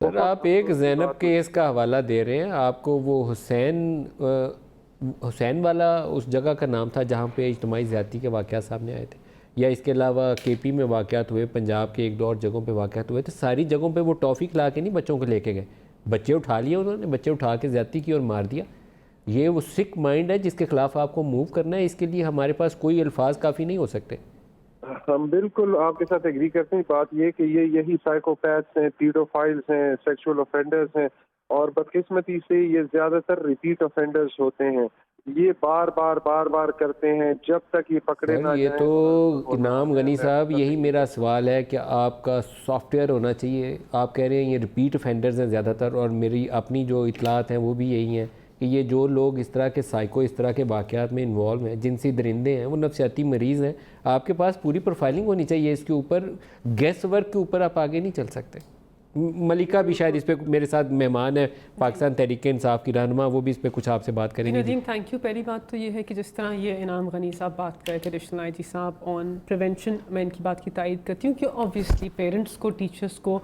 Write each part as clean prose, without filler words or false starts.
سر آپ ایک زینب کیس کا حوالہ دے رہے ہیں، آپ کو وہ حسین والا اس جگہ کا نام تھا جہاں پہ اجتماعی زیادتی کے واقعات سامنے آئے تھے، یا اس کے علاوہ کے پی میں واقعات ہوئے، پنجاب کے ایک دو اور جگہوں پہ واقعات ہوئے تھے، ساری جگہوں پہ وہ ٹافی کھلا کے نہیں بچوں کو لے کے گئے، بچے اٹھا لیے انہوں نے، بچے اٹھا کے زیادتی کی اور مار دیا. یہ وہ سک مائنڈ ہے جس کے خلاف آپ کو موو کرنا ہے. اس کے لیے ہمارے پاس کوئی الفاظ کافی نہیں ہو سکتے. ہم بالکل آپ کے ساتھ ایگری کرتے ہیں. بات یہ کہ یہی سائیکوپیتھس ہیں، پیڈوفائلز ہیں، سیکشول افینڈرز ہیں، اور بدقسمتی سے یہ زیادہ تر ریپیٹ افینڈرز ہوتے ہیں. یہ بار بار کرتے ہیں جب تک یہ پکڑے نہ یہ جائیں. تو انعام غنی صاحب، یہی میرا سوال ہے کہ آپ کا سافٹ ویئر ہونا چاہیے. آپ کہہ رہے ہیں یہ ریپیٹ افینڈرز ہیں زیادہ تر، اور میری اپنی جو اطلاعات ہیں وہ بھی یہی ہیں کہ یہ جو لوگ اس طرح کے سائیکو اس طرح کے واقعات میں انوالو ہیں، جنسی درندے ہیں، وہ نفسیاتی مریض ہیں. آپ کے پاس پوری پروفائلنگ ہونی چاہیے اس کے اوپر. گیس ورک کے اوپر آپ آگے نہیں چل سکتے. ملکہ بھی شاید اس پہ میرے ساتھ مہمان ہے، پاکستان تحریک انصاف کی رہنما، وہ بھی اس پہ کچھ آپ سے بات کریں گے. Nadeem thank you. پہلی بات تو یہ ہے کہ جس طرح یہ انعام غنی صاحب بات کر رہے تھے، ایڈیشنل آئی جی صاحب آن پریونشن، میں ان کی بات کی تائید کرتی ہوں کہ آبویسلی پیرنٹس کو، ٹیچرس کو،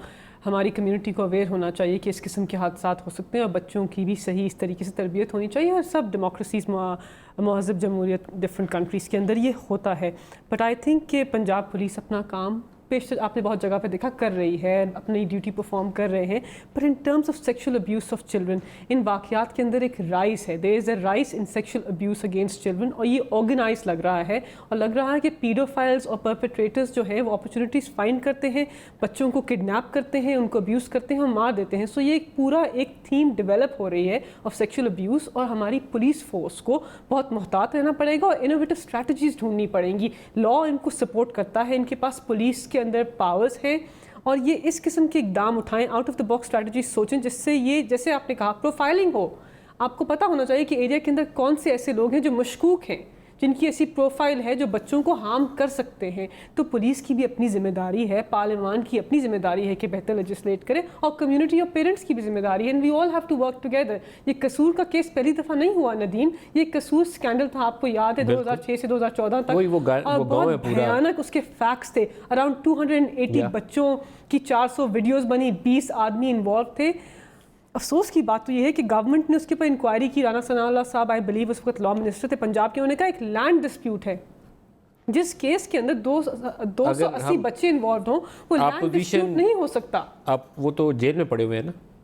ہماری کمیونٹی کو اویئر ہونا چاہیے کہ اس قسم کے حادثات ہو سکتے ہیں، اور بچوں کی بھی صحیح اس طریقے سے تربیت ہونی چاہیے. اور سب ڈیموکریسیز، مہذب جمہوریت ڈفرینٹ کنٹریز کے اندر یہ ہوتا ہے. بٹ آئی تھنک کہ پنجاب پولیس اپنا کام پیشتر آپ نے بہت جگہ پہ دیکھا کر رہی ہے، اپنی ڈیوٹی پرفارم کر رہے ہیں. پر in terms of sexual abuse of children, ان واقعات کے اندر ایک رائز ہے، there is a rise in sexual abuse against children, اور یہ آرگنائز لگ رہا ہے. اور لگ رہا ہے کہ پیڈوفائلز اور پرپیٹریٹرز جو ہیں وہ اپرچونیٹیز فائنڈ کرتے ہیں، بچوں کو کڈنیپ کرتے ہیں، ان کو ابیوز کرتے ہیں اور مار دیتے ہیں. سو یہ ایک پورا ایک تھیم ڈیولپ ہو رہی ہے آف سیکشل ابیوز، اور ہماری پولیس فورس کو بہت محتاط رہنا پڑے گا اور انوویٹو اسٹریٹجیز ڈھونڈنی پڑیں گی. لا ان کو سپورٹ کرتا ہے، ان کے پاس پولیس کے اندر پاورز ہیں، اور یہ اس قسم کے اقدام اٹھائیں، out of the box strategy سوچیں، جس سے یہ جیسے آپ نے کہا پروفائلنگ ہو. آپ کو پتہ ہونا چاہیے کہ ایریا کے اندر کون سے ایسے لوگ ہیں جو مشکوک ہیں، جن کی ایسی پروفائل ہے جو بچوں کو ہارم کر سکتے ہیں. تو پولیس کی بھی اپنی ذمہ داری ہے، پارلیمان کی اپنی ذمہ داری ہے کہ بہتر لیجسلیٹ کرے، اور کمیونٹی اور پیرنٹس کی بھی ذمہ داری ہے. And we all have to work together. یہ قصور کا کیس پہلی دفعہ نہیں ہوا ندیم، یہ قصور اسکینڈل تھا، آپ کو یاد ہے 2006 سے 2014 تک، اور بہت بھیانک اس کے فیکٹس تھے. اراؤنڈ 280 بچوں کی 400 ویڈیوز بنی، 20 آدمی انوالو تھے. افسوس کی بات تو یہ ہے کہ گورنمنٹ نے اس کے اوپر انکوائری کی. رانا ثناء اللہ صاحب آئی بلیو اس وقت لا منسٹر تھے پنجاب کے، انہوں نے کہا ایک لینڈ ڈسپیوٹ ہے جس کیس کے اندر 280 بچے انوالوڈ ہوں، وہ لینڈ ڈسپیوٹ نہیں ہو سکتا. آپ وہ تو جیل میں پڑے ہوئے ہیں نا.